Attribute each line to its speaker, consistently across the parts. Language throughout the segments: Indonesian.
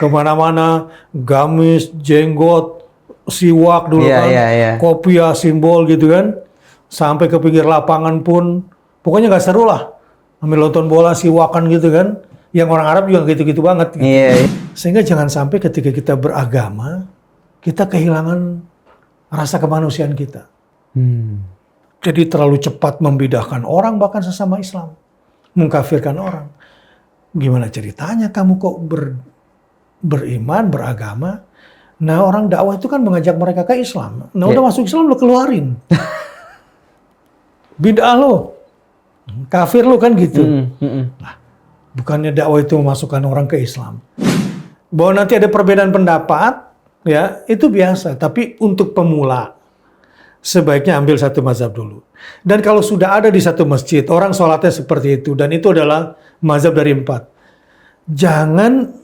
Speaker 1: kemana-mana, gamis, jenggot, siwak dulu kan, kopiah, simbol gitu kan, sampai ke pinggir lapangan pun, pokoknya nggak seru lah, ambil nonton bola, siwakan gitu kan, yang orang Arab juga gitu-gitu banget. Gitu. Sehingga jangan sampai ketika kita beragama, kita kehilangan rasa kemanusiaan kita. Jadi terlalu cepat membidahkan orang, bahkan sesama Islam, mengkafirkan orang. Gimana ceritanya kamu kok beriman, beragama? Nah orang dakwah itu kan mengajak mereka ke Islam. Nah udah masuk Islam lo keluarin. Bid'ah lo, kafir lo kan gitu. Nah, bukannya dakwah itu memasukkan orang ke Islam. Bahwa nanti ada perbedaan pendapat, ya itu biasa. Tapi untuk pemula, sebaiknya ambil satu mazhab dulu. Dan kalau sudah ada di satu masjid, orang sholatnya seperti itu, dan itu adalah mazhab dari 4. Jangan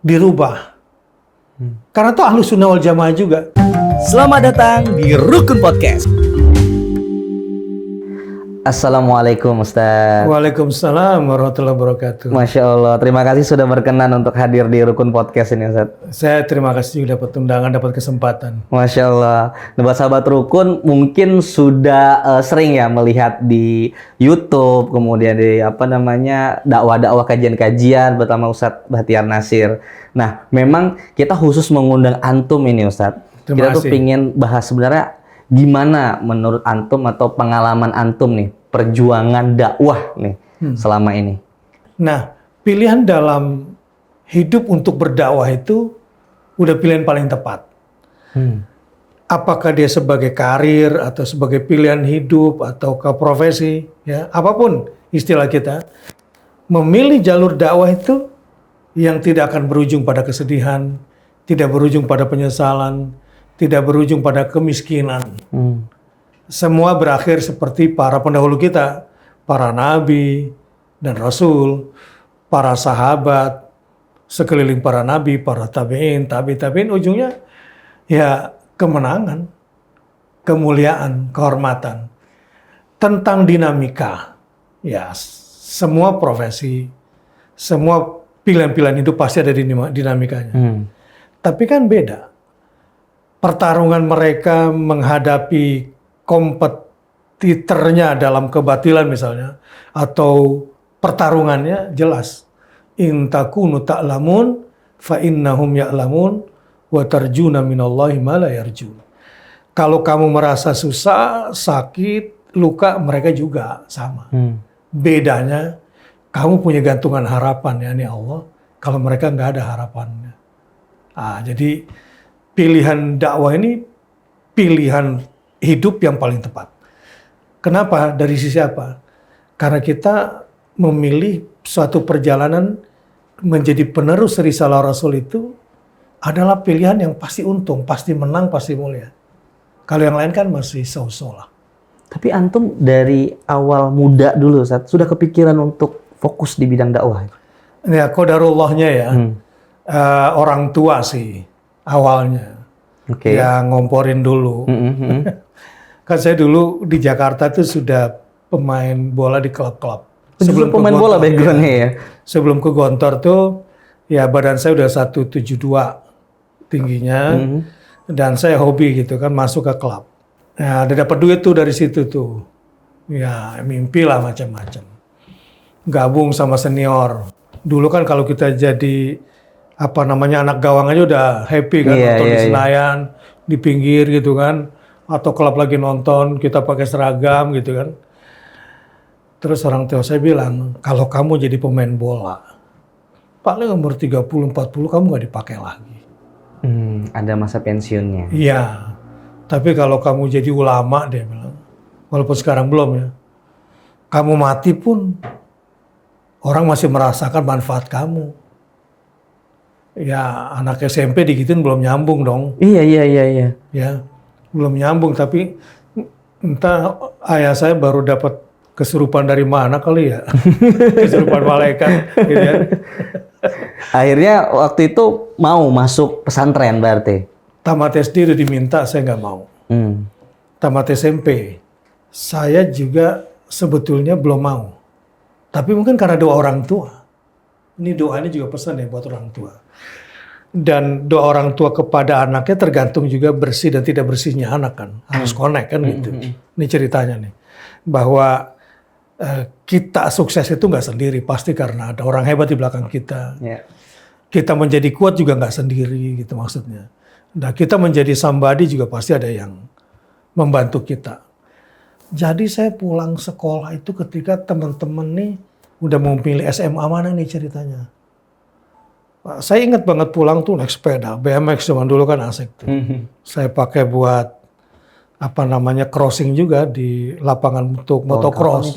Speaker 1: dirubah. Karena itu Ahlus Sunnah wal Jamaah juga.
Speaker 2: Selamat datang di Rukun Podcast. Assalamualaikum Ustaz.
Speaker 1: Waalaikumsalam warahmatullahi wabarakatuh.
Speaker 2: Masya Allah, terima kasih sudah berkenan untuk hadir di Rukun Podcast ini Ustaz.
Speaker 1: Saya terima kasih juga dapat undangan, dapat kesempatan.
Speaker 2: Masya Allah. Nah, buat sahabat Rukun mungkin sudah sering ya melihat di YouTube, kemudian di dakwah-dakwah kajian-kajian bersama Ustaz Bahtiar Nasir. Nah, memang kita khusus mengundang antum ini Ustaz. Kita tuh pingin bahas sebenarnya gimana menurut antum atau pengalaman antum nih perjuangan dakwah nih selama ini.
Speaker 1: Nah, pilihan dalam hidup untuk berdakwah itu udah pilihan paling tepat. Apakah dia sebagai karir atau sebagai pilihan hidup atau ke profesi, ya apapun istilah kita, memilih jalur dakwah itu yang tidak akan berujung pada kesedihan, tidak berujung pada penyesalan, tidak berujung pada kemiskinan. Semua berakhir seperti para pendahulu kita, para nabi dan rasul, para sahabat, sekeliling para nabi, para tabi'in, tabi'in, ujungnya ya kemenangan, kemuliaan, kehormatan. Tentang dinamika, ya semua profesi, semua pilihan-pilihan itu pasti ada dinamikanya. Tapi kan beda. Pertarungan mereka menghadapi kompetitornya dalam kebatilan misalnya, atau pertarungannya jelas. In takunu ta'lamun fa innahum ya'lamun wa tarjuna minallahi ma la yarjun. Kalau kamu merasa susah, sakit, luka, mereka juga sama. Bedanya kamu punya gantungan harapan ya Allah, kalau mereka nggak ada harapannya. Jadi pilihan dakwah ini pilihan hidup yang paling tepat. Kenapa? Dari sisi apa? Karena kita memilih suatu perjalanan menjadi penerus risalah Rasul itu adalah pilihan yang pasti untung, pasti menang, pasti mulia. Kalau yang lain kan masih so-so lah.
Speaker 2: Tapi antum dari awal muda dulu Ustaz, sudah kepikiran untuk fokus di bidang dakwah?
Speaker 1: Ya qadarullahnya ya. Orang tua sih awalnya. Ya ngomporin dulu. Kan saya dulu di Jakarta tuh sudah pemain bola di klub-klub.
Speaker 2: Sebelum pemain bola backgroundnya ya? Sebelum
Speaker 1: ke Gontor tuh, ya badan saya udah 172 tingginya. Dan saya hobi gitu kan, masuk ke klub. Nah, ada dapat duit tuh dari situ tuh. Ya mimpi lah macam-macam. Gabung sama senior. Dulu kan kalau kita jadi anak gawang aja udah happy kan, nonton di Senayan, di pinggir gitu kan, atau klub lagi nonton, kita pakai seragam gitu kan. Terus orang tua saya bilang, kalau kamu jadi pemain bola, paling umur 30-40 kamu nggak dipakai lagi.
Speaker 2: Ada masa pensiunnya.
Speaker 1: Iya, tapi kalau kamu jadi ulama, dia bilang, walaupun sekarang belum ya, kamu mati pun orang masih merasakan manfaat kamu. Ya anak SMP digituin belum nyambung dong.
Speaker 2: Iya.
Speaker 1: Ya belum nyambung, tapi entah ayah saya baru dapat kesurupan dari mana kali ya. Kesurupan malaikat gitu ya.
Speaker 2: Akhirnya waktu itu mau masuk pesantren berarti?
Speaker 1: Tamat SD udah diminta, saya nggak mau. Tamat SMP, saya juga sebetulnya belum mau. Tapi mungkin karena doa orang tua. Ini doanya juga pesan ya buat orang tua. Dan doa orang tua kepada anaknya tergantung juga bersih dan tidak bersihnya anak kan. Harus connect kan gitu. Ini ceritanya nih. Bahwa kita sukses itu nggak sendiri. Pasti karena ada orang hebat di belakang kita.
Speaker 2: Yeah.
Speaker 1: Kita menjadi kuat juga nggak sendiri gitu maksudnya. Nah kita menjadi somebody juga pasti ada yang membantu kita. Jadi saya pulang sekolah itu ketika teman-teman nih udah mau pilih SMA mana nih ceritanya. Saya ingat banget pulang tuh naik sepeda, BMX zaman dulu kan asik tuh. Saya pakai buat apa namanya crossing juga di lapangan untuk motocross.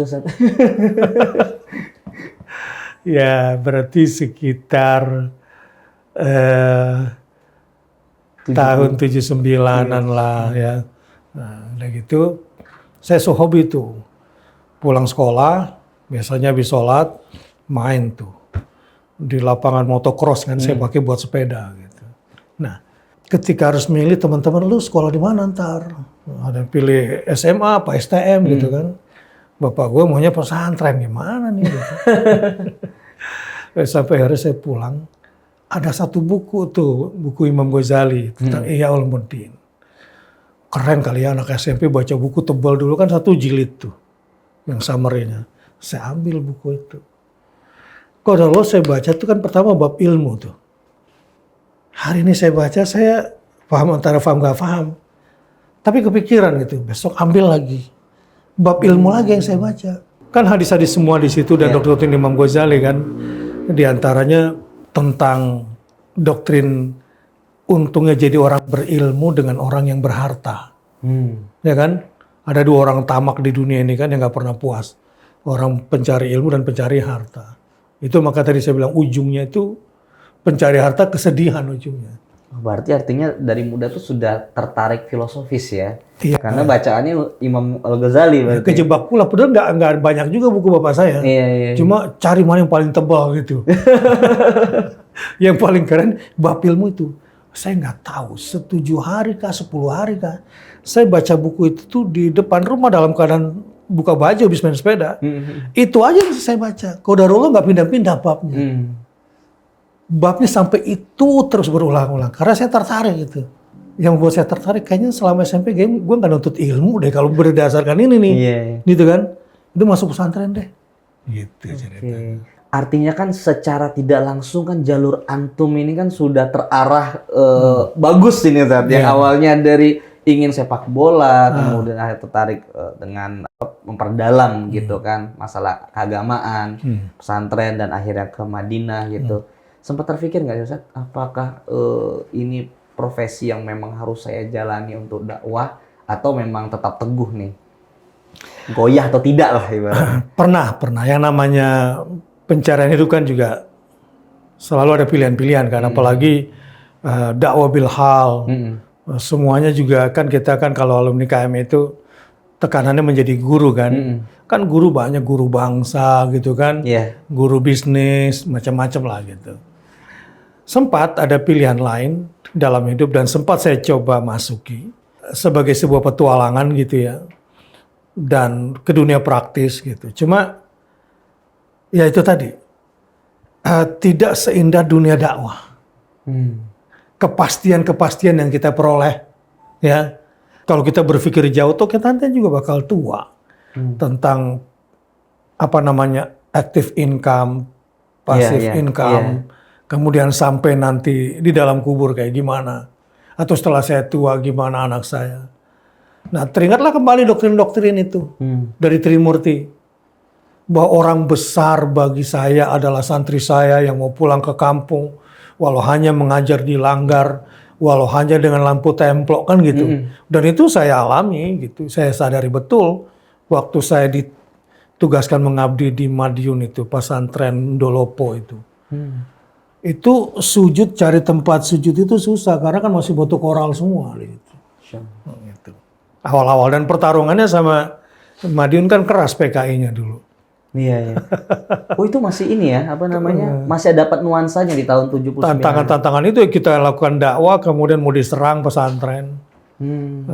Speaker 1: Ya berarti sekitar tahun 79-an lah ya. Nah udah gitu saya hobi tuh. Pulang sekolah, biasanya habis sholat, main tuh. Di lapangan motocross kan saya pakai buat sepeda gitu. Nah, ketika harus milih teman-teman lu sekolah di mana ntar? Ada yang pilih SMA apa STM gitu kan. Bapak gue maunya pesantren gimana nih gitu. Sampai hari saya pulang ada satu buku tuh, buku Imam Ghazali tentang Ihya Ulumuddin. Keren kali ya anak SMP baca buku tebal dulu kan 1 jilid tuh. Yang summary-nya. Saya ambil buku itu. Kalau saya baca itu kan pertama bab ilmu tuh. Hari ini saya baca, saya paham antara paham gak paham. Tapi kepikiran gitu, besok ambil lagi. Bab ilmu lagi yang saya baca. Kan hadis-hadis semua di situ dan doktrin Imam Ghazali kan. Di antaranya tentang doktrin untungnya jadi orang berilmu dengan orang yang berharta. Ya kan? Ada 2 orang tamak di dunia ini kan yang gak pernah puas. Orang pencari ilmu dan pencari harta. Itu maka tadi saya bilang ujungnya itu pencari harta kesedihan ujungnya.
Speaker 2: Berarti artinya dari muda tuh sudah tertarik filosofis ya?
Speaker 1: Iya.
Speaker 2: Karena bacaannya Imam Al-Ghazali berarti.
Speaker 1: Kejebak pula, padahal nggak banyak juga buku bapak saya.
Speaker 2: Iya.
Speaker 1: Cuma cari mana yang paling tebal gitu. Yang paling keren bab ilmu itu. Saya nggak tahu 7 hari kah, 10 hari kah. Saya baca buku itu tuh di depan rumah dalam keadaan buka baju habis main sepeda. Itu aja yang saya baca. Qadarullah nggak pindah-pindah babnya. Babnya sampai itu terus berulang-ulang. Karena saya tertarik gitu. Yang membuat saya tertarik kayaknya selama SMP gue nggak nuntut ilmu deh kalau berdasarkan ini nih. Gitu kan. Itu masuk pesantren deh. Gitu ceritanya.
Speaker 2: Artinya kan secara tidak langsung kan jalur antum ini kan sudah terarah bagus ini Ustaz. Yang awalnya dari ingin sepak bola, kemudian akhirnya tertarik dengan memperdalam gitu kan masalah keagamaan, pesantren dan akhirnya ke Madinah gitu. Sempat terpikir nggak Ustaz, apakah ini profesi yang memang harus saya jalani untuk dakwah atau memang tetap teguh nih? Goyah atau tidak lah ibaratnya.
Speaker 1: Pernah. Yang namanya pencarian hidup kan juga selalu ada pilihan-pilihan kan, apalagi dakwah bil hal. Semuanya juga kan kita kan kalau alumni KM itu tekanannya menjadi guru kan. Kan guru banyak, guru bangsa gitu kan. Guru bisnis, macam-macam lah gitu. Sempat ada pilihan lain dalam hidup dan sempat saya coba masuki sebagai sebuah petualangan gitu ya. Dan ke dunia praktis gitu. Cuma ya itu tadi. Tidak seindah dunia dakwah. Kepastian-kepastian yang kita peroleh ya kalau kita berpikir jauh tuh kita nanti juga bakal tua tentang apa namanya active income, passive income, kemudian sampai nanti di dalam kubur kayak gimana atau setelah saya tua gimana anak saya. Nah teringatlah kembali doktrin-doktrin itu dari Trimurti bahwa orang besar bagi saya adalah santri saya yang mau pulang ke kampung walau hanya mengajar di langgar, walau hanya dengan lampu templok kan gitu. Dan itu saya alami gitu. Saya sadari betul waktu saya ditugaskan mengabdi di Madiun itu, pesantren Dolopo itu. Itu sujud, cari tempat sujud itu susah karena kan masih butuh koral semua gitu. Gitu. Awal-awal dan pertarungannya sama Madiun kan keras PKI-nya dulu.
Speaker 2: Iya. Oh itu masih ini ya, apa namanya, masih dapat nuansanya di tahun 79.
Speaker 1: Tantangan-tantangan itu kita lakukan dakwah, kemudian mau diserang pesantren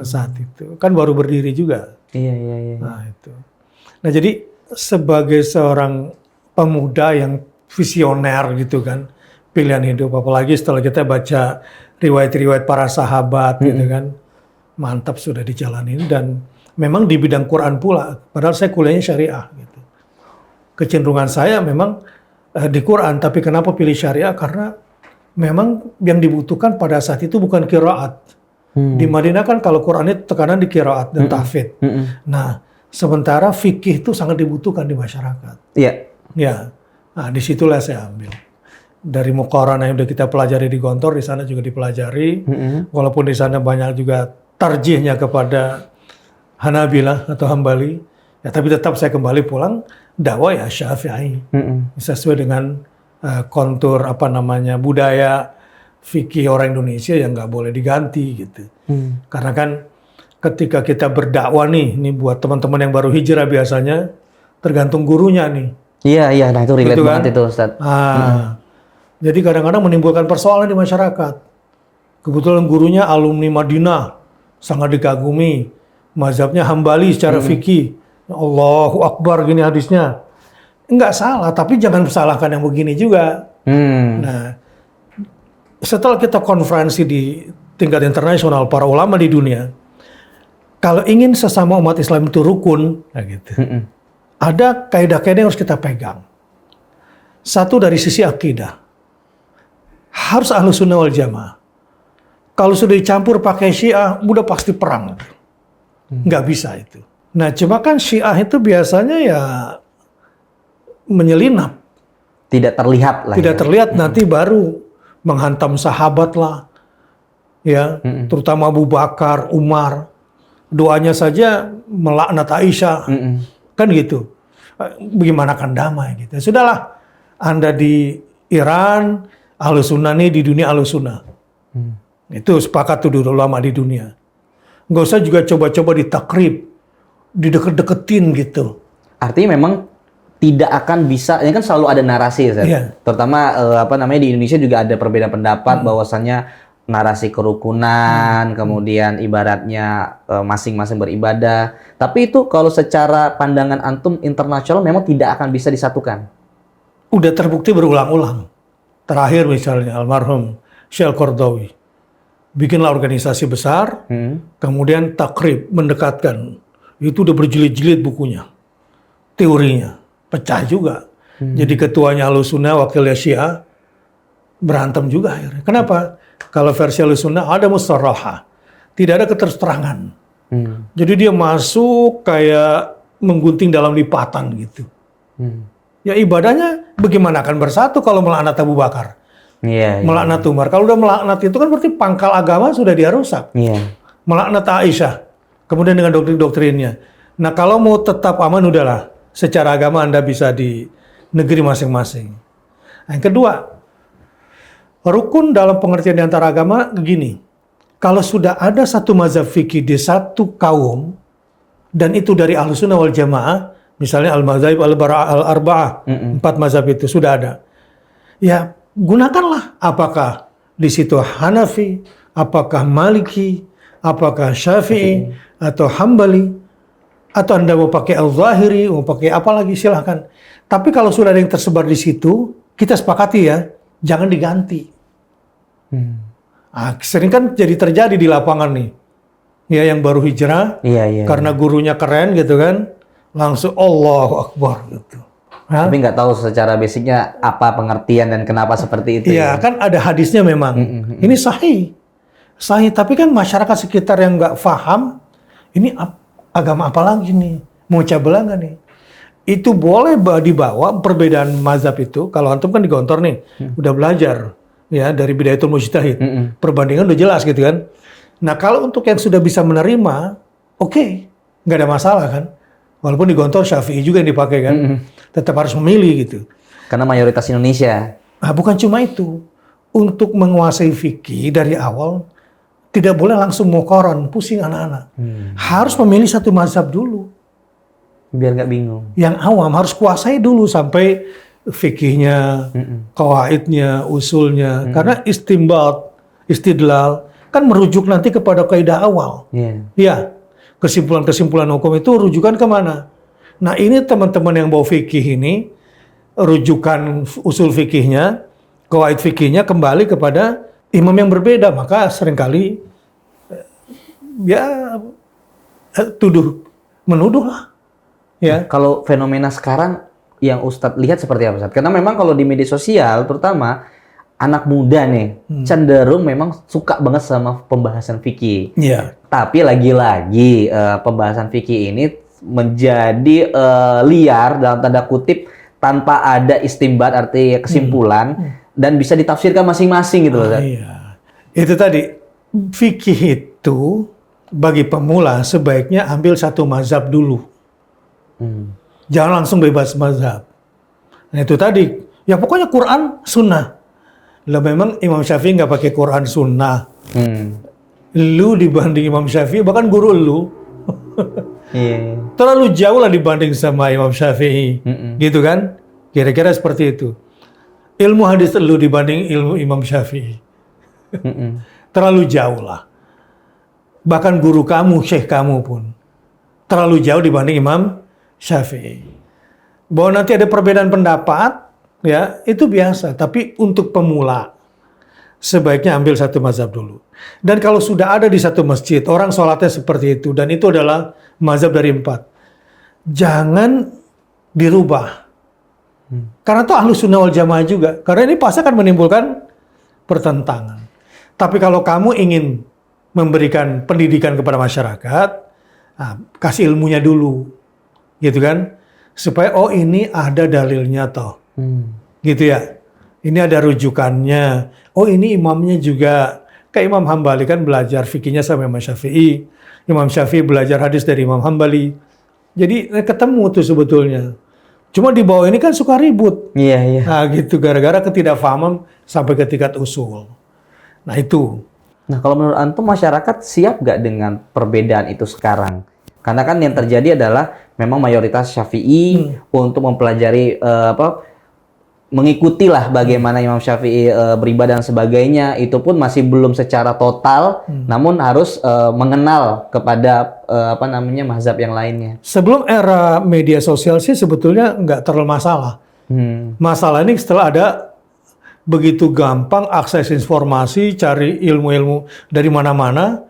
Speaker 1: saat itu. Kan baru berdiri juga.
Speaker 2: Iya.
Speaker 1: Nah itu. Nah jadi sebagai seorang pemuda yang visioner gitu kan, pilihan hidup. Apalagi setelah kita baca riwayat-riwayat para sahabat gitu kan. Mantap sudah dijalanin dan memang di bidang Quran pula. Padahal saya kuliahnya syariah gitu. Kecenderungan saya memang di Quran, tapi kenapa pilih syariah? Karena memang yang dibutuhkan pada saat itu bukan qiraat. Di Madinah kan kalau Quran itu tekanan di qiraat dan tahfidz. Nah, sementara fikih itu sangat dibutuhkan di masyarakat.
Speaker 2: Iya.
Speaker 1: Ya, nah disitulah saya ambil. Dari Muqaranah yang udah kita pelajari di Gontor, di sana juga dipelajari. Walaupun di sana banyak juga tarjihnya kepada Hanabilah atau Hambali, ya tapi tetap saya kembali pulang dakwah ya Syafi'i. Sesuai dengan kontur budaya fikih orang Indonesia yang nggak boleh diganti gitu. Karena kan ketika kita berdakwah nih, ini buat teman-teman yang baru hijrah biasanya tergantung gurunya nih.
Speaker 2: Iya, nah itu relate
Speaker 1: Gitu kan?
Speaker 2: banget itu, Ustaz.
Speaker 1: Jadi kadang-kadang menimbulkan persoalan di masyarakat. Kebetulan gurunya alumni Madinah, sangat dikagumi. Mazhabnya Hambali secara fikih. Allahu Akbar gini hadisnya. Enggak salah, tapi jangan salahkan yang begini juga. Nah, setelah kita konferensi di tingkat internasional para ulama di dunia, kalau ingin sesama umat Islam itu rukun, nah gitu. Ada kaidah-kaidah yang harus kita pegang. Satu dari sisi akidah, harus Ahlus Sunnah wal Jamaah. Kalau sudah dicampur pakai Syiah, udah pasti perang. Nggak bisa itu. Nah, cuma kan Syiah itu biasanya ya menyelinap.
Speaker 2: Tidak terlihat lah.
Speaker 1: Tidak terlihat, nanti baru menghantam sahabat lah. Ya, terutama Abu Bakar, Umar. Doanya saja melaknat Aisyah. Kan gitu. Bagaimana akan damai gitu. Sudahlah, Anda di Iran, Ahlus Sunnah nih di dunia Ahlus Sunnah. Itu sepakat tuh dulu ulama di dunia. Nggak usah juga coba-coba ditakrib, dideket-deketin gitu.
Speaker 2: Artinya memang tidak akan bisa, ini kan selalu ada narasi ya,
Speaker 1: Iya.
Speaker 2: terutama di Indonesia juga ada perbedaan pendapat bahwasannya narasi kerukunan, kemudian ibaratnya masing-masing beribadah. Tapi itu kalau secara pandangan antum internasional memang tidak akan bisa disatukan.
Speaker 1: Udah terbukti berulang-ulang. Terakhir misalnya almarhum Syekh Al-Qardawi bikinlah organisasi besar, kemudian takrib mendekatkan. Itu udah berjilid-jilid bukunya, teorinya pecah juga. Jadi ketuanya Ahlus Sunnah, wakilnya Syiah berantem juga akhirnya. Kenapa? Kalau versi Ahlus Sunnah ada mustarahah, tidak ada keterus-terangan. Jadi dia masuk kayak menggunting dalam lipatan gitu. Ya ibadahnya bagaimana akan bersatu kalau melaknat Abu Bakar?
Speaker 2: Iya.
Speaker 1: Melaknat Umar. Kalau udah melaknat itu kan berarti pangkal agama sudah dia rusak.
Speaker 2: Iya.
Speaker 1: Melaknat Aisyah. Kemudian dengan doktrin-doktrinnya. Nah kalau mau tetap aman udahlah. Secara agama Anda bisa di negeri masing-masing. Yang kedua, rukun dalam pengertian di antara agama begini. Kalau sudah ada satu mazhab fikih di satu kaum, dan itu dari Ahlus Sunnah wal Jamaah, misalnya al-mazhab al-arba'ah, 4 mazhab itu sudah ada. Ya, gunakanlah. Apakah di situ Hanafi, apakah Maliki, apakah Syafi'i, atau Hambali, atau Anda mau pakai Al-Zahiri, mau pakai apa lagi silahkan. Tapi kalau sudah ada yang tersebar di situ, kita sepakati ya, jangan diganti. Sering kan jadi terjadi di lapangan nih. Ya yang baru hijrah, karena gurunya keren gitu kan, langsung Allahu Akbar gitu.
Speaker 2: Tapi nggak tahu secara basicnya apa pengertian dan kenapa seperti itu.
Speaker 1: Iya, kan ada hadisnya memang. Ini sahih. Sahih, tapi kan masyarakat sekitar yang nggak paham, ini agama apa lagi nih? Mau cabela nggak nih? Itu boleh dibawa perbedaan mazhab itu. Kalau antum kan di Gontor nih, udah belajar ya dari Bidayatul Mujtahid. Perbandingan udah jelas gitu kan. Nah kalau untuk yang sudah bisa menerima, oke, nggak ada masalah kan. Walaupun di Gontor Syafi'i juga yang dipakai kan, tetap harus memilih gitu.
Speaker 2: Karena mayoritas Indonesia.
Speaker 1: Nah, bukan cuma itu. Untuk menguasai fikih dari awal, tidak boleh langsung muqaran, pusing anak-anak. Harus memilih satu mazhab dulu.
Speaker 2: Biar nggak bingung.
Speaker 1: Yang awam harus kuasai dulu sampai fikihnya, qawaidnya, usulnya. Karena istinbat, istidlal, kan merujuk nanti kepada kaidah awal. Ya. Kesimpulan-kesimpulan hukum itu rujukan kemana? Nah ini teman-teman yang bawa fikih ini, rujukan usul fikihnya, Qawaid fikihnya kembali kepada imam yang berbeda, maka seringkali ya menuduh lah. Ya,
Speaker 2: Kalau fenomena sekarang yang Ustadz lihat seperti apa, Ustadz? Karena memang kalau di media sosial, terutama anak muda nih, cenderung memang suka banget sama pembahasan fikih.
Speaker 1: iya.
Speaker 2: Tapi lagi-lagi pembahasan fikih ini menjadi liar dalam tanda kutip tanpa ada istimbat arti kesimpulan dan bisa ditafsirkan masing-masing gitu loh. Ustadz.
Speaker 1: Iya. Itu tadi, fikih itu bagi pemula sebaiknya ambil satu mazhab dulu. Jangan langsung bebas mazhab. Nah itu tadi, ya pokoknya Quran, Sunnah. Lah memang Imam Syafi'i nggak pakai Quran, Sunnah. Lu dibanding Imam Syafi'i, bahkan guru lu.
Speaker 2: Iya.
Speaker 1: Terlalu jauh lah dibanding sama Imam Syafi'i. Gitu kan? Kira-kira seperti itu. Ilmu hadis lu dibanding ilmu Imam Syafi'i. Terlalu jauh lah. Bahkan guru kamu, syekh kamu pun terlalu jauh dibanding Imam Syafi'i. Bahwa nanti ada perbedaan pendapat, ya itu biasa. Tapi untuk pemula, sebaiknya ambil satu mazhab dulu. Dan kalau sudah ada di satu masjid, orang sholatnya seperti itu, dan itu adalah mazhab dari 4, jangan dirubah. Karena itu ahlu sunnah wal jamaah juga. Karena ini pasti akan menimbulkan pertentangan. Tapi kalau kamu ingin memberikan pendidikan kepada masyarakat, kasih ilmunya dulu, gitu kan, supaya oh ini ada dalilnya toh, gitu ya, ini ada rujukannya, oh ini imamnya juga kayak Imam Hambali kan belajar fikihnya sama Imam Syafi'i, Imam Syafi'i belajar hadis dari Imam Hambali, jadi ketemu tuh sebetulnya. Cuma di bawah ini kan suka ribut,
Speaker 2: Iya.
Speaker 1: nah gitu gara-gara ketidakfahaman sampai ke tingkat usul. Nah itu.
Speaker 2: Nah, kalau menurut Antum, masyarakat siap nggak dengan perbedaan itu sekarang? Karena kan yang terjadi adalah memang mayoritas Syafi'i untuk mempelajari mengikutilah bagaimana Imam Syafi'i beribadah dan sebagainya, itu pun masih belum secara total, namun harus mengenal kepada mazhab yang lainnya.
Speaker 1: Sebelum era media sosial sih sebetulnya nggak terlalu masalah. Masalah ini setelah ada begitu gampang akses informasi, cari ilmu-ilmu dari mana-mana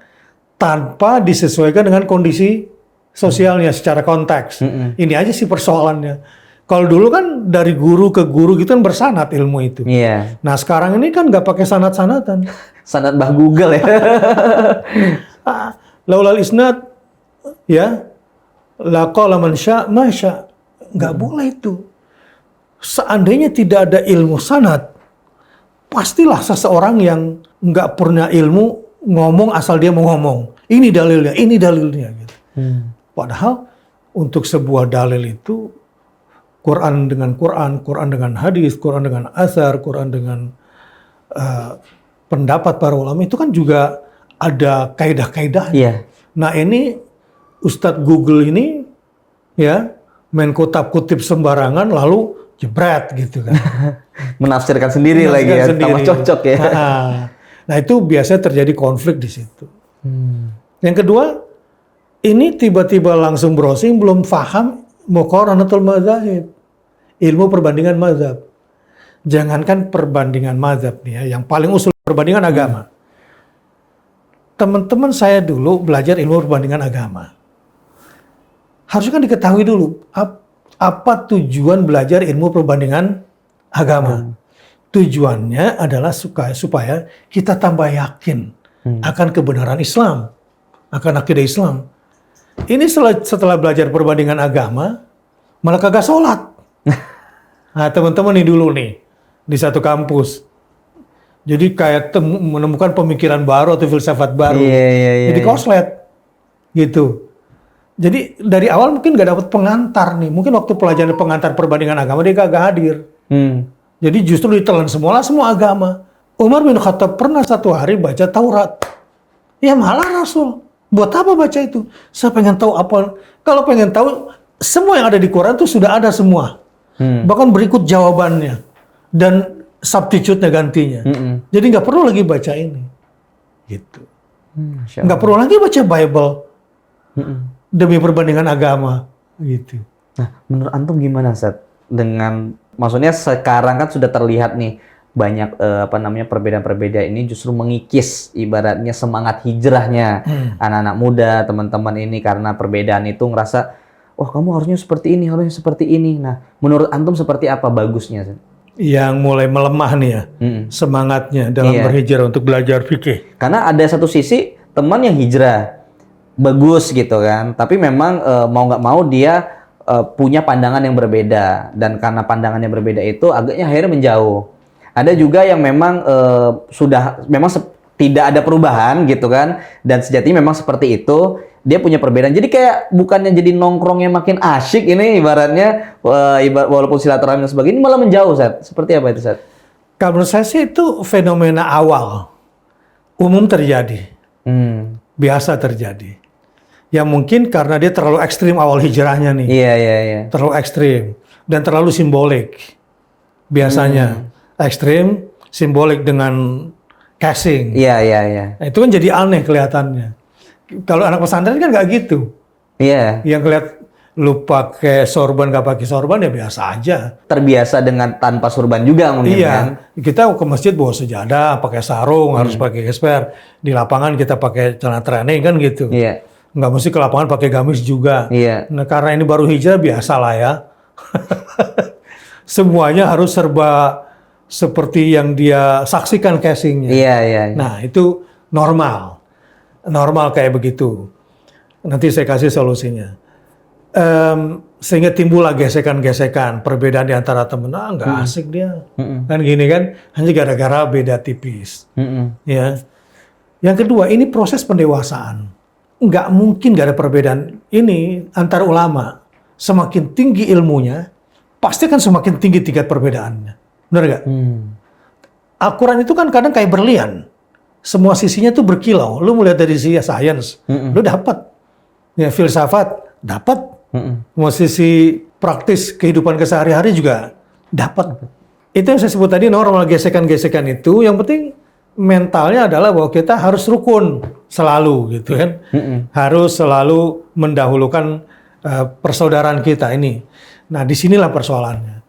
Speaker 1: tanpa disesuaikan dengan kondisi sosialnya secara konteks. Ini aja sih persoalannya. Kalau dulu kan dari guru ke guru gitu kan bersanad ilmu itu.
Speaker 2: Iya.
Speaker 1: Nah sekarang ini kan nggak pakai sanad-sanatan.
Speaker 2: Sanad Mbah Google ya.
Speaker 1: Laulal isnad, ya, laqala man sya' ma sya'. Nggak boleh itu. Seandainya tidak ada ilmu sanad, pastilah seseorang yang nggak pernah ilmu ngomong asal dia mau ngomong. Ini dalilnya. Gitu. Padahal untuk sebuah dalil itu Quran dengan Quran, Quran dengan hadis, Quran dengan asar, Quran dengan pendapat para ulama itu kan juga ada kaidah-kaidahnya.
Speaker 2: Iya.
Speaker 1: Nah ini Ustadz Google ini ya main kutip sembarangan lalu jebret gitu kan.
Speaker 2: Menafsirkan sendiri lagi ya, tambah cocok ya.
Speaker 1: Nah itu biasanya terjadi konflik di situ. Yang kedua, ini tiba-tiba langsung browsing belum paham muqaranatul madzhab, ilmu perbandingan mazhab. Jangankan perbandingan mazhab nih ya, yang paling usul perbandingan agama. Teman-teman saya dulu belajar ilmu perbandingan agama. Harusnya kan diketahui dulu apa tujuan belajar ilmu perbandingan agama. Tujuannya adalah supaya kita tambah yakin akan kebenaran Islam, akan akidah Islam. Ini setelah belajar perbandingan agama, malah kagak sholat. Nah teman-teman nih dulu nih, di satu kampus. Jadi kayak menemukan pemikiran baru atau filsafat baru. Jadi koslet. Gitu. Jadi dari awal mungkin gak dapat pengantar nih. Mungkin waktu pelajaran pengantar perbandingan agama dia kagak hadir. Jadi justru ditelan semua agama. Umar bin Khattab pernah satu hari baca Taurat. Ya malah Rasul. Buat apa baca itu? Saya pengen tahu apa. Kalau pengen tahu, semua yang ada di Quran itu sudah ada semua. Bahkan berikut jawabannya. Dan substitute-nya gantinya. Jadi nggak perlu lagi baca ini. Gitu. Nggak perlu lagi baca Bible. Demi perbandingan agama. Gitu.
Speaker 2: Nah, menurut Antum gimana, Ustaz? Maksudnya sekarang kan sudah terlihat nih, banyak perbedaan-perbedaan ini justru mengikis ibaratnya semangat hijrahnya anak-anak muda, teman-teman ini, karena perbedaan itu ngerasa, wah kamu harusnya seperti ini, harusnya seperti ini. Nah, menurut antum seperti apa bagusnya?
Speaker 1: Yang mulai melemah nih ya, semangatnya dalam berhijrah untuk belajar fikih.
Speaker 2: Karena ada satu sisi teman yang hijrah bagus gitu kan, tapi memang mau nggak mau dia punya pandangan yang berbeda, dan karena pandangan yang berbeda itu agaknya akhirnya menjauh. Ada juga yang memang tidak ada perubahan gitu kan, dan sejatinya memang seperti itu, dia punya perbedaan. Jadi kayak bukannya jadi nongkrongnya makin asyik ini ibaratnya, walaupun silaturahmi dan sebagainya, ini malah menjauh, Ustaz. Seperti apa itu, Ustaz?
Speaker 1: Kalau menurut saya sih itu fenomena awal, umum terjadi, biasa terjadi. Ya mungkin karena dia terlalu ekstrim awal hijrahnya nih.
Speaker 2: Iya.
Speaker 1: Terlalu ekstrim dan terlalu simbolik. Biasanya ekstrim, simbolik dengan casing.
Speaker 2: Iya.
Speaker 1: Nah, itu kan jadi aneh kelihatannya. Kalau anak pesantren kan nggak gitu.
Speaker 2: Iya.
Speaker 1: Yang kelihatan lu pakai sorban nggak pakai sorban ya biasa aja.
Speaker 2: Terbiasa dengan tanpa sorban juga mungkin kan.
Speaker 1: Kita ke masjid bawa sejadah, pakai sarung, harus pakai gesper. Di lapangan kita pakai celana training kan gitu.
Speaker 2: Iya.
Speaker 1: Nggak mesti ke lapangan pakai gamis juga.
Speaker 2: Iya.
Speaker 1: Nah, karena ini baru hijrah biasa lah ya. Semuanya harus serba seperti yang dia saksikan casingnya.
Speaker 2: Iya.
Speaker 1: Nah, itu normal. Normal kayak begitu. Nanti saya kasih solusinya. Sehingga timbullah gesekan-gesekan, perbedaan di antara temen. Nggak asik dia. Kan gini kan, hanya gara-gara beda tipis. Ya. Yang kedua, ini proses pendewasaan. Nggak mungkin nggak ada perbedaan ini antara ulama. Semakin tinggi ilmunya, pasti kan semakin tinggi tingkat perbedaannya. Benar nggak? Al-Quran itu kan kadang kayak berlian. Semua sisinya tuh berkilau. Lu melihat dari sisi sains, lu dapat. Ya, filsafat, dapat. Mau sisi praktis kehidupan kesehari-hari juga dapat. Itu yang saya sebut tadi normal, gesekan-gesekan itu. Yang penting mentalnya adalah bahwa kita harus rukun selalu gitu kan. Harus selalu mendahulukan persaudaraan kita ini. Nah, disinilah persoalannya.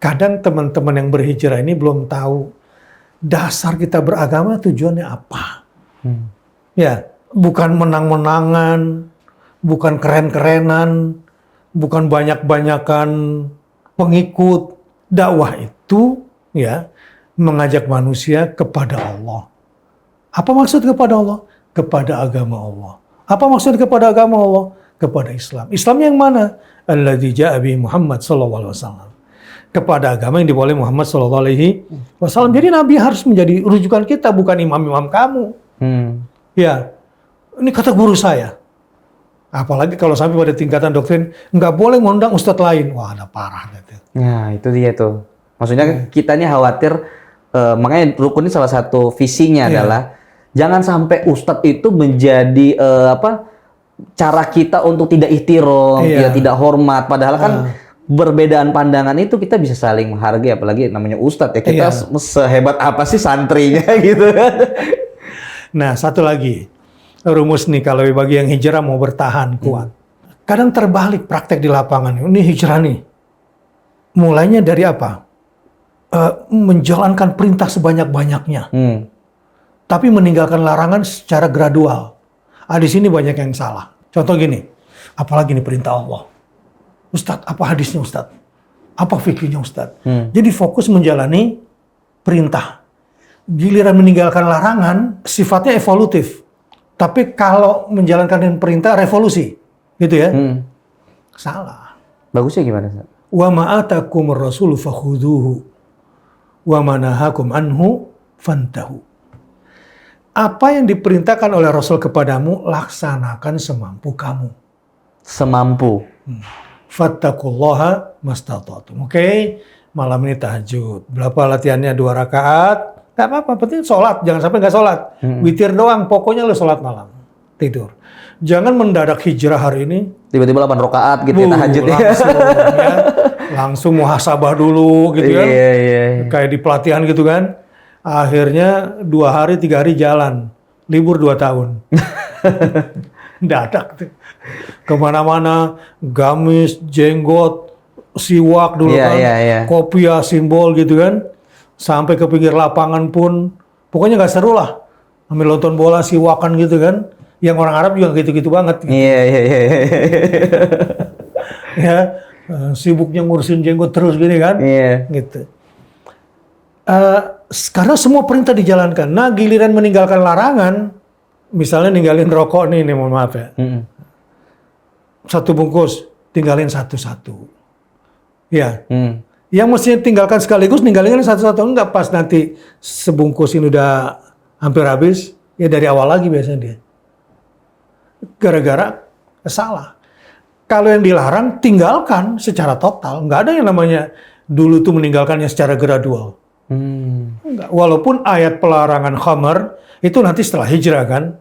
Speaker 1: Kadang teman-teman yang berhijrah ini belum tahu dasar kita beragama tujuannya apa. Ya, bukan menang-menangan, bukan keren-kerenan, bukan banyak-banyakan pengikut. Dakwah itu ya mengajak manusia kepada Allah. Apa maksud kepada Allah? Kepada agama Allah. Apa maksud kepada agama Allah? Kepada Islam. Islam yang mana? Alladzi ja'a bihi Muhammad sallallahu alaihi wasallam. Kepada agama yang dibawa oleh Muhammad sallallahu alaihi wasallam. Jadi Nabi harus menjadi rujukan kita, bukan imam-imam kamu. Ya, ini kata guru saya. Apalagi kalau sampai pada tingkatan doktrin, nggak boleh mengundang ustadz lain. Wah, ada parah gitu.
Speaker 2: Nah, itu dia tuh. Maksudnya kita ini khawatir, makanya rukun ini salah satu visinya adalah jangan sampai ustadz itu menjadi cara kita untuk tidak ihtiram, tidak hormat. Padahal kan perbedaan pandangan itu kita bisa saling menghargai, apalagi namanya ustadz ya. Kita sehebat apa sih santrinya gitu kan.
Speaker 1: Nah, satu lagi. Rumus nih kalau bagi yang hijrah mau bertahan kuat. Kadang terbalik praktek di lapangan. Ini hijrah nih. Mulainya dari apa? Menjalankan perintah sebanyak-banyaknya. Tapi meninggalkan larangan secara gradual. Di sini banyak yang salah. Contoh gini. Apalagi nih perintah Allah. Ustadz, apa hadisnya Ustadz? Apa fikihnya Ustadz? Jadi fokus menjalani perintah. Giliran meninggalkan larangan, sifatnya evolutif. Tapi kalau menjalankan perintah revolusi, gitu ya? Salah.
Speaker 2: Bagusnya gimana, Ustaz?
Speaker 1: Wa ma'atakum ar-rasulu fakhuduhu wa ma nahakum anhu fantahu. Apa yang diperintahkan oleh Rasul kepadamu, laksanakan semampu kamu.
Speaker 2: Semampu.
Speaker 1: Fattaqullaha mastata'tum. Oke, malam ini tahajud. Berapa latihannya? 2 rakaat. Gak apa-apa, penting sholat. Jangan sampai nggak sholat. Witir doang, pokoknya lu sholat malam. Tidur. Jangan mendadak hijrah hari ini.
Speaker 2: Tiba-tiba 8 rakaat gitu ya tahajud ya.
Speaker 1: Langsung muhasabah dulu gitu kan.
Speaker 2: Iya.
Speaker 1: Kayak di pelatihan gitu kan. Akhirnya 2 hari, 3 hari jalan. Libur 2 tahun. Dadak tuh. Kemana-mana, gamis, jenggot, siwak dulu kan. Kopiah, simbol gitu kan. Sampai ke pinggir lapangan pun, pokoknya nggak seru lah. Ambil nonton bola, siwakan gitu kan. Yang orang Arab juga gitu-gitu banget. Gitu.
Speaker 2: Iya.
Speaker 1: Ya, sibuknya ngurusin jenggot terus gini kan.
Speaker 2: Iya.
Speaker 1: Gitu. Karena semua perintah dijalankan. Nah, giliran meninggalkan larangan, misalnya ninggalin rokok nih mohon maaf ya. Satu bungkus, tinggalin satu-satu. Ya. Yang mestinya tinggalkan sekaligus, ninggalin satu-satu. Enggak, pas nanti sebungkus ini udah hampir habis, ya dari awal lagi biasanya dia. Gara-gara salah. Kalau yang dilarang, tinggalkan secara total. Nggak ada yang namanya dulu tuh meninggalkannya secara gradual. Enggak. Walaupun ayat pelarangan khamar, itu nanti setelah hijrah kan.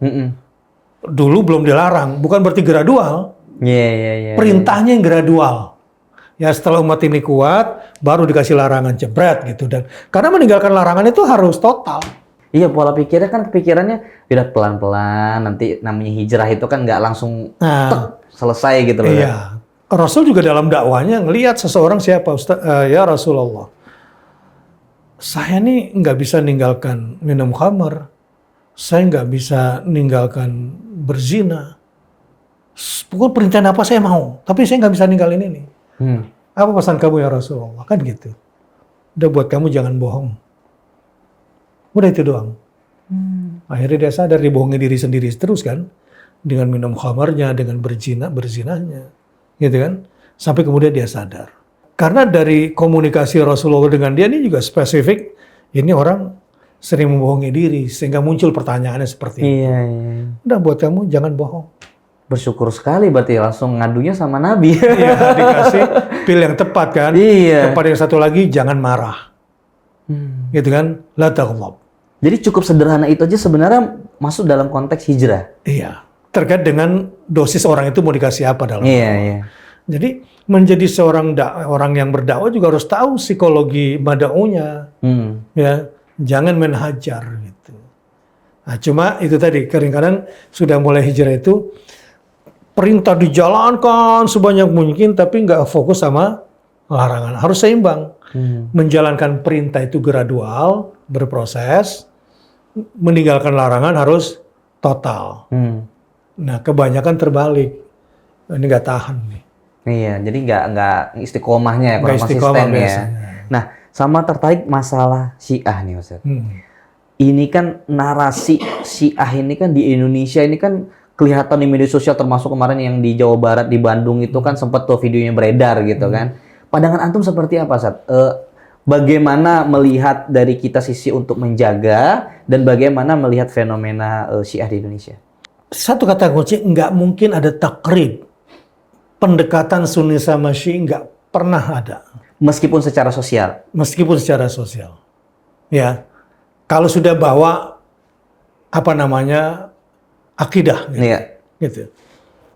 Speaker 1: Dulu belum dilarang, bukan berarti gradual.
Speaker 2: Iya.
Speaker 1: Perintahnya yang gradual. Ya setelah umat ini kuat, baru dikasih larangan jebret gitu. Dan karena meninggalkan larangan itu harus total.
Speaker 2: Iya, pola pikirnya kan kepikirannya udah pelan-pelan, nanti namanya hijrah itu kan nggak langsung selesai gitu loh.
Speaker 1: Iya. Rasul juga dalam dakwanya ngelihat seseorang siapa Ustaz, ya Rasulullah. Saya nih nggak bisa ninggalkan minum khamar. Saya nggak bisa ninggalkan berzina. Pokoknya perintah apa saya mau, tapi saya nggak bisa ninggalin ini. Apa pesan kamu ya Rasulullah? Kan gitu. Udah buat kamu jangan bohong. Udah itu doang. Akhirnya dia sadar dibohongi diri sendiri terus kan. Dengan minum khamarnya, dengan berzinanya. Gitu kan. Sampai kemudian dia sadar. Karena dari komunikasi Rasulullah dengan dia ini juga spesifik. Ini orang sering membohongi diri. Sehingga muncul pertanyaannya seperti itu.
Speaker 2: Iya.
Speaker 1: Udah buat kamu jangan bohong.
Speaker 2: Bersyukur sekali berarti langsung ngadunya sama Nabi.
Speaker 1: Iya, dikasih pil yang tepat kan.
Speaker 2: Iya.
Speaker 1: Kepada yang satu lagi, jangan marah. Gitu kan. La taghdab.
Speaker 2: Jadi cukup sederhana itu aja sebenarnya masuk dalam konteks hijrah.
Speaker 1: Iya. Terkait dengan dosis orang itu mau dikasih apa dalam
Speaker 2: Iya.
Speaker 1: Jadi menjadi seorang orang yang berdakwah juga harus tahu psikologi madaunya. Ya, jangan main hajar gitu. Nah, cuma itu tadi kadang-kadang sudah mulai hijrah itu perintah dijalankan sebanyak mungkin tapi nggak fokus sama larangan. Harus seimbang. Menjalankan perintah itu gradual, berproses. Meninggalkan larangan harus total. Nah, kebanyakan terbalik. Ini nggak tahan nih.
Speaker 2: Iya, jadi nggak istiqomahnya ya, kurang konsisten ya. Nah, sama tertarik masalah Syiah nih Ustaz. Ini kan narasi Syiah ini kan di Indonesia ini kan kelihatan di media sosial, termasuk kemarin yang di Jawa Barat, di Bandung itu kan sempat tuh videonya beredar gitu kan. Pandangan antum seperti apa, Ustaz? Bagaimana melihat dari kita sisi untuk menjaga dan bagaimana melihat fenomena Syiah di Indonesia?
Speaker 1: Satu kata kunci, nggak mungkin ada takrib. Pendekatan Sunni sama Syiah nggak pernah ada.
Speaker 2: Meskipun secara sosial?
Speaker 1: Meskipun secara sosial. Ya, kalau sudah bawa akidah gitu.
Speaker 2: Iya.
Speaker 1: Gitu.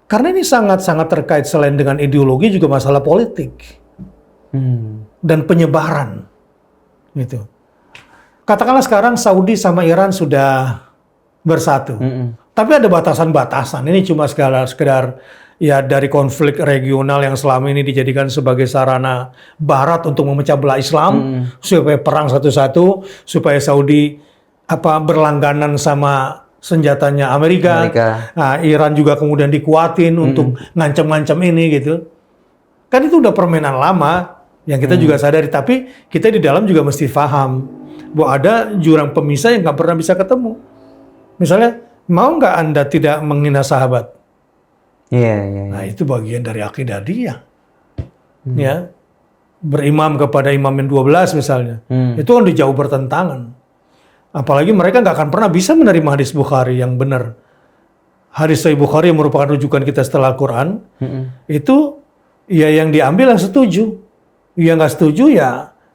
Speaker 1: Karena ini sangat-sangat terkait selain dengan ideologi juga masalah politik. Dan penyebaran. Gitu. Katakanlah sekarang Saudi sama Iran sudah bersatu. Tapi ada batasan-batasan. Ini cuma sekedar ya dari konflik regional yang selama ini dijadikan sebagai sarana Barat untuk memecah belah Islam supaya perang satu-satu, supaya Saudi berlangganan sama senjatanya Amerika. Nah, Iran juga kemudian dikuatin untuk ngancam-ngancam ini gitu. Kan itu udah permainan lama yang kita juga sadari. Tapi kita di dalam juga mesti paham bahwa ada jurang pemisah yang nggak pernah bisa ketemu. Misalnya, mau nggak Anda tidak menghina sahabat?
Speaker 2: Iya.
Speaker 1: Nah, itu bagian dari akidah dia. Ya. Berimam kepada imam yang 12 misalnya. Itu kan jauh bertentangan. Apalagi mereka nggak akan pernah bisa menerima hadis Bukhari yang benar. Hadis Sahih Bukhari yang merupakan rujukan kita setelah Quran. Itu ya yang diambil yang setuju. Yang nggak setuju ya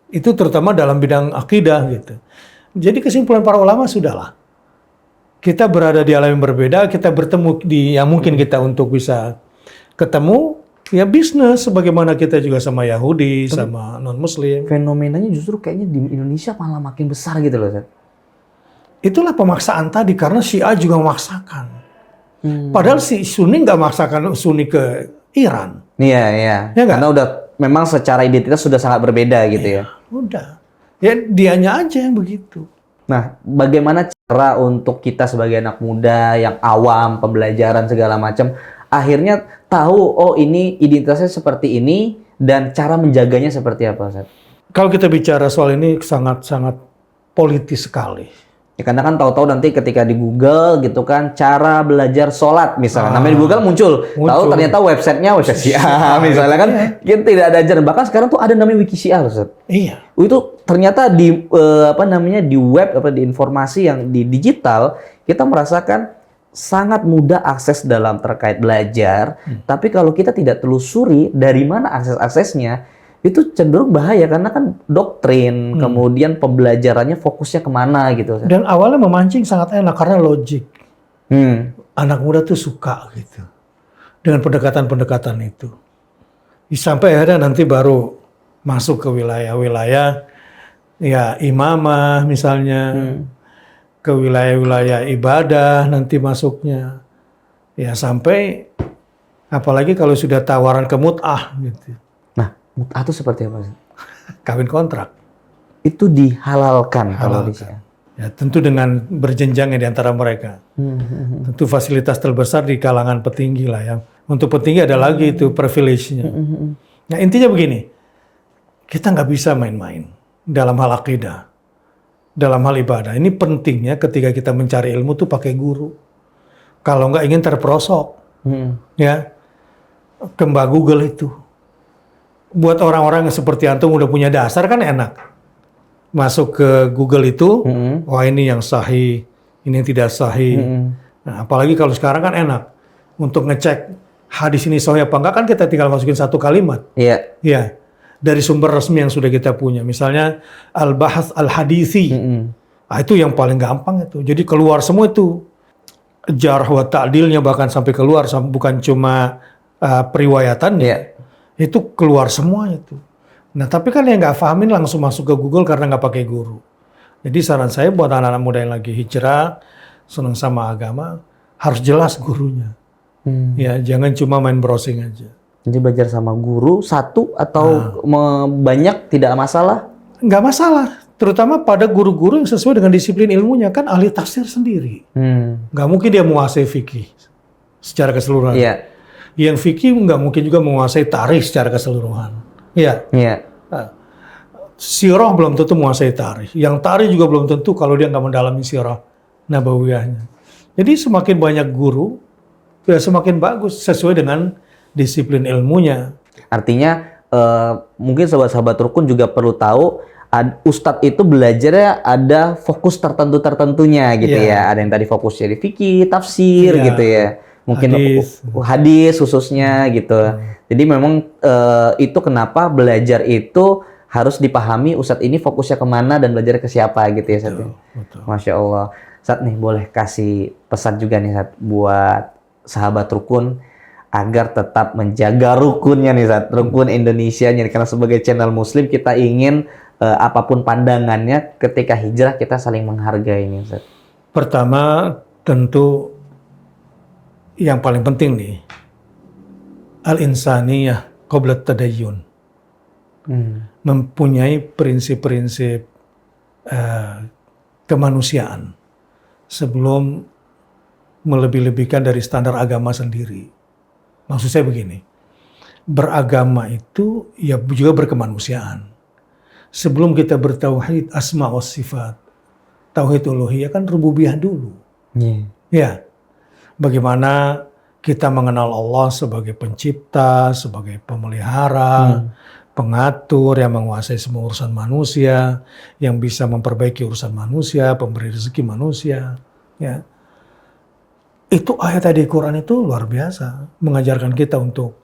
Speaker 1: itu terutama dalam bidang akidah gitu. Jadi kesimpulan para ulama sudahlah. Kita berada di alam yang berbeda, kita bertemu di yang mungkin kita untuk bisa ketemu, ya bisnis sebagaimana kita juga sama Yahudi, sama non-Muslim.
Speaker 2: Fenomenanya justru kayaknya di Indonesia malah makin besar gitu loh, Ustaz.
Speaker 1: Itulah pemaksaan tadi, karena Syiah juga memaksakan. Padahal si Sunni nggak memaksakan Sunni ke Iran.
Speaker 2: Iya.
Speaker 1: Ya
Speaker 2: Karena udah memang secara identitas sudah sangat berbeda gitu ya.
Speaker 1: Udah. Ya dianya aja yang begitu.
Speaker 2: Nah, bagaimana cara untuk kita sebagai anak muda yang awam, pembelajaran segala macam, akhirnya tahu, oh ini identitasnya seperti ini, dan cara menjaganya seperti apa, Ustaz?
Speaker 1: Kalau kita bicara soal ini sangat-sangat politis sekali.
Speaker 2: Ya, karena kan tahu-tahu nanti ketika di Google gitu kan, cara belajar sholat misalnya, namanya di Google muncul. Tahu ternyata websitenya website Syiah misalnya kan, kita tidak ada ajaran. Bahkan sekarang tuh ada namanya Wiki Syiah, Ustaz.
Speaker 1: Iya.
Speaker 2: Itu ternyata di di web di informasi yang di digital kita merasakan sangat mudah akses dalam terkait belajar. Tapi kalau kita tidak telusuri dari mana aksesnya, itu cenderung bahaya karena kan doktrin, kemudian pembelajarannya fokusnya kemana gitu.
Speaker 1: Dan awalnya memancing sangat enak karena logik. Anak muda tuh suka gitu dengan pendekatan-pendekatan itu. Sampai akhirnya nanti baru masuk ke wilayah-wilayah ya imamah misalnya, ke wilayah-wilayah ibadah nanti masuknya. Ya sampai apalagi kalau sudah tawaran ke mut'ah gitu.
Speaker 2: Mut'ah itu seperti apa?
Speaker 1: Kawin kontrak.
Speaker 2: Itu dihalalkan kalau di sini.
Speaker 1: Ya, tentu dengan berjenjang di antara mereka. Tentu fasilitas terbesar di kalangan petinggi lah ya. Untuk petinggi ada lagi itu privilege-nya. Nah intinya begini, kita nggak bisa main-main dalam hal akidah, dalam hal ibadah. Ini pentingnya ketika kita mencari ilmu tuh pakai guru. Kalau nggak ingin terperosok, ya ke Mbak Google itu. Buat orang-orang yang seperti antum udah punya dasar kan enak. Masuk ke Google itu, wah ini yang sahih, ini yang tidak sahih. Nah, apalagi kalau sekarang kan enak. Untuk ngecek hadis ini sahih apa enggak kan kita tinggal masukin satu kalimat.
Speaker 2: Iya.
Speaker 1: Iya. Dari sumber resmi yang sudah kita punya. Misalnya Al-Bahats Al-Hadisi. Nah, itu yang paling gampang itu. Jadi keluar semua itu. Jarh wa ta'dilnya bahkan sampai keluar. Bukan cuma periwayatannya.
Speaker 2: Iya.
Speaker 1: Itu keluar semua itu. Nah tapi kan yang nggak pahamin langsung masuk ke Google karena nggak pakai guru. Jadi saran saya buat anak-anak muda yang lagi hijrah, senang sama agama, harus jelas gurunya. Ya jangan cuma main browsing aja.
Speaker 2: Jadi belajar sama guru satu atau banyak tidak masalah?
Speaker 1: Nggak masalah. Terutama pada guru-guru yang sesuai dengan disiplin ilmunya. Kan ahli tafsir sendiri. Nggak mungkin dia menguasai fikih secara keseluruhan.
Speaker 2: Iya.
Speaker 1: Yang fikih nggak mungkin juga menguasai tarikh secara keseluruhan. Iya.
Speaker 2: Iya.
Speaker 1: Nah, sirah belum tentu menguasai tarikh. Yang tarikh juga belum tentu kalau dia nggak mendalami sirah nabawiyahnya. Jadi semakin banyak guru, ya semakin bagus sesuai dengan disiplin ilmunya.
Speaker 2: Artinya mungkin sahabat-sahabat rukun juga perlu tahu ustadz itu belajarnya ada fokus tertentunya gitu ya. Ada yang tadi fokus jadi fikih, tafsir gitu ya. Mungkin hadis khususnya gitu. Jadi memang itu kenapa belajar itu harus dipahami Ustadz ini fokusnya kemana dan belajar ke siapa gitu ya Ustadz. Masya Allah. Ustadz nih boleh kasih pesan juga nih Ustadz buat sahabat rukun agar tetap menjaga rukunnya nih Ustadz. Rukun Indonesia nya karena sebagai channel muslim kita ingin apapun pandangannya ketika hijrah kita saling menghargai nih Ustadz.
Speaker 1: Pertama tentu yang paling penting nih, al-insaniyah qabla tadayyun. Mempunyai prinsip-prinsip kemanusiaan sebelum melebih-lebihkan dari standar agama sendiri. Maksud saya begini, beragama itu ya juga berkemanusiaan. Sebelum kita bertauhid asma wa sifat, tauhid uluhiyah kan rububiyah dulu. Ya. Bagaimana kita mengenal Allah sebagai pencipta, sebagai pemelihara, pengatur yang menguasai semua urusan manusia, yang bisa memperbaiki urusan manusia, pemberi rezeki manusia. Ya. Itu ayat di Quran itu luar biasa, mengajarkan kita untuk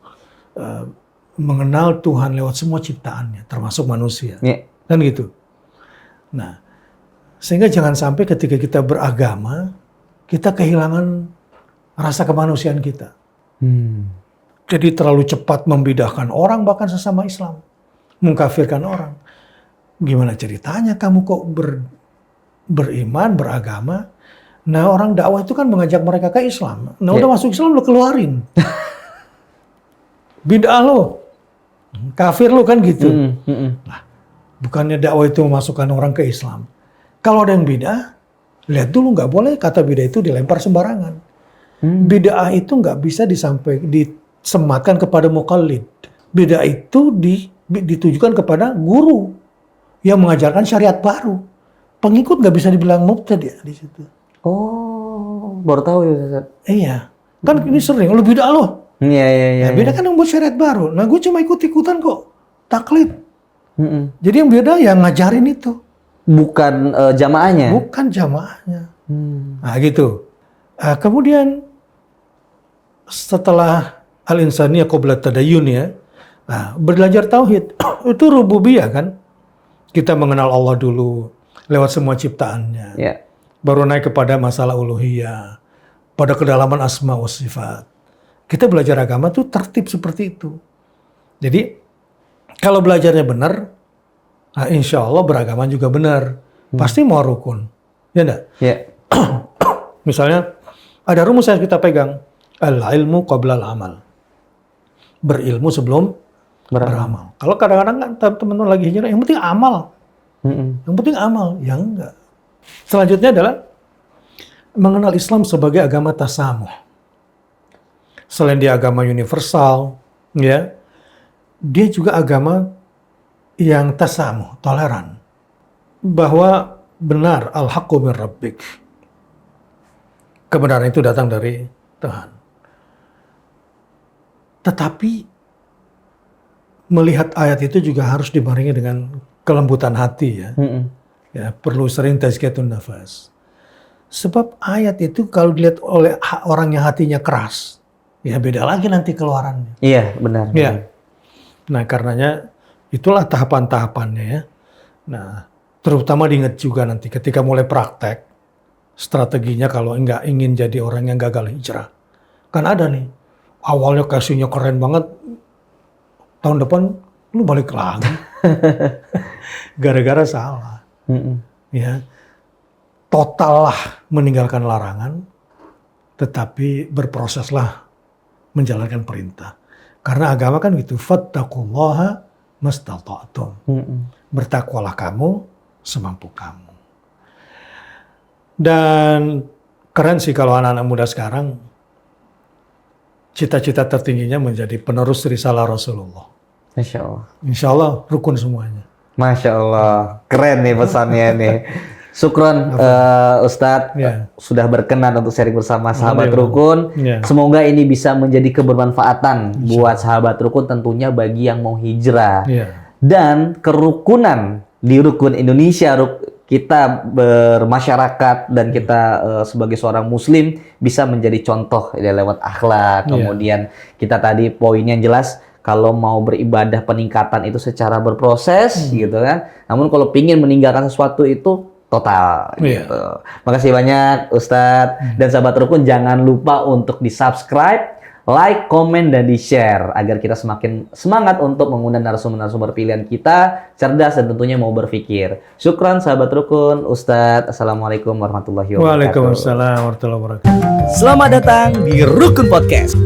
Speaker 1: mengenal Tuhan lewat semua ciptaannya, termasuk manusia. Kan gitu. Nah, sehingga jangan sampai ketika kita beragama, kita kehilangan rasa kemanusiaan kita. Jadi terlalu cepat membidahkan orang bahkan sesama Islam. Mengkafirkan orang. Gimana ceritanya kamu kok beriman, beragama? Nah orang dakwah itu kan mengajak mereka ke Islam. Nah udah masuk Islam lo keluarin. Bid'ah lo. Kafir lo kan gitu. Nah, Bukannya dakwah itu memasukkan orang ke Islam. Kalau ada yang bid'ah, lihat dulu, nggak boleh kata bid'ah itu dilempar sembarangan. Bid'ah itu nggak bisa disematkan kepada muqallid. Bid'ah itu ditujukan kepada guru yang mengajarkan syariat baru. Pengikut nggak bisa dibilang mubtadi' di situ.
Speaker 2: Oh, baru tahu ya Ustaz.
Speaker 1: Iya, kan ini sering, lu bid'ah lo.
Speaker 2: Iya.
Speaker 1: Nah, beda kan yang buat syariat baru. Nah, gue cuma ikut-ikutan kok, taklid. Jadi yang beda yang ngajarin itu.
Speaker 2: Bukan jamaahnya?
Speaker 1: Bukan jamaahnya. Nah, gitu. Kemudian setelah al-insaniyah qabla tadayyun ya, belajar tauhid itu rububiyah kan. Kita mengenal Allah dulu lewat semua ciptaannya.
Speaker 2: Ya.
Speaker 1: Baru naik kepada masalah uluhiyah, pada kedalaman asma wa sifat. Kita belajar agama tuh tertib seperti itu. Jadi kalau belajarnya benar, insya Allah beragama juga benar. Pasti mau rukun, ya enggak?
Speaker 2: Ya.
Speaker 1: Misalnya ada rumus yang kita pegang, al-ilmu qabla al-amal. Berilmu sebelum beramal. Kalau kadang-kadang kan teman-teman lagi hijrah, yang penting amal. Yang penting amal, ya enggak. Selanjutnya adalah mengenal Islam sebagai agama tasamuh. Selain dia agama universal, ya, dia juga agama yang tasamuh, toleran. Bahwa benar al-haqqu min rabbik. Kebenaran itu datang dari Tuhan. Tetapi melihat ayat itu juga harus dibarengi dengan kelembutan hati ya. Ya, perlu sering tazkiyatun nafas. Sebab ayat itu kalau dilihat oleh orang yang hatinya keras, ya beda lagi nanti keluarannya.
Speaker 2: Iya, benar.
Speaker 1: Ya. Nah, karenanya itulah tahapan-tahapannya ya. Nah, terutama diingat juga nanti ketika mulai praktek, strateginya kalau enggak ingin jadi orang yang gagal hijrah. Kan ada nih, awalnya kasihnya keren banget, tahun depan lu balik lagi. Gara-gara salah. Ya, total lah meninggalkan larangan, tetapi berproseslah menjalankan perintah. Karena agama kan gitu, fattaqullaha mastata'tum. Bertakwalah kamu semampu kamu. Dan keren sih kalau anak-anak muda sekarang cita-cita tertingginya menjadi penerus risalah Rasulullah.
Speaker 2: Masya Allah.
Speaker 1: Insya Allah rukun semuanya.
Speaker 2: Masya Allah, keren nih pesannya nih. Syukron Ustadz sudah berkenan untuk sharing bersama Sahabat Rukun. Semoga ini bisa menjadi kebermanfaatan buat Sahabat Rukun, tentunya bagi yang mau hijrah. Dan kerukunan di Rukun Indonesia, kita bermasyarakat dan kita sebagai seorang muslim bisa menjadi contoh ya, lewat akhlak. Kemudian kita tadi poinnya jelas, kalau mau beribadah peningkatan itu secara berproses gitu kan. Namun kalau pingin meninggalkan sesuatu itu total gitu. Makasih banyak Ustadz dan Sahabat Rukun, jangan lupa untuk di-subscribe, like, komen, dan di-share agar kita semakin semangat untuk mengundang narasumber-narasumber pilihan kita, cerdas dan tentunya mau berpikir. Syukran Sahabat Rukun, Ustadz. Assalamualaikum warahmatullahi wabarakatuh.
Speaker 1: Waalaikumsalam warahmatullahi wabarakatuh.
Speaker 3: Selamat datang di Rukun Podcast.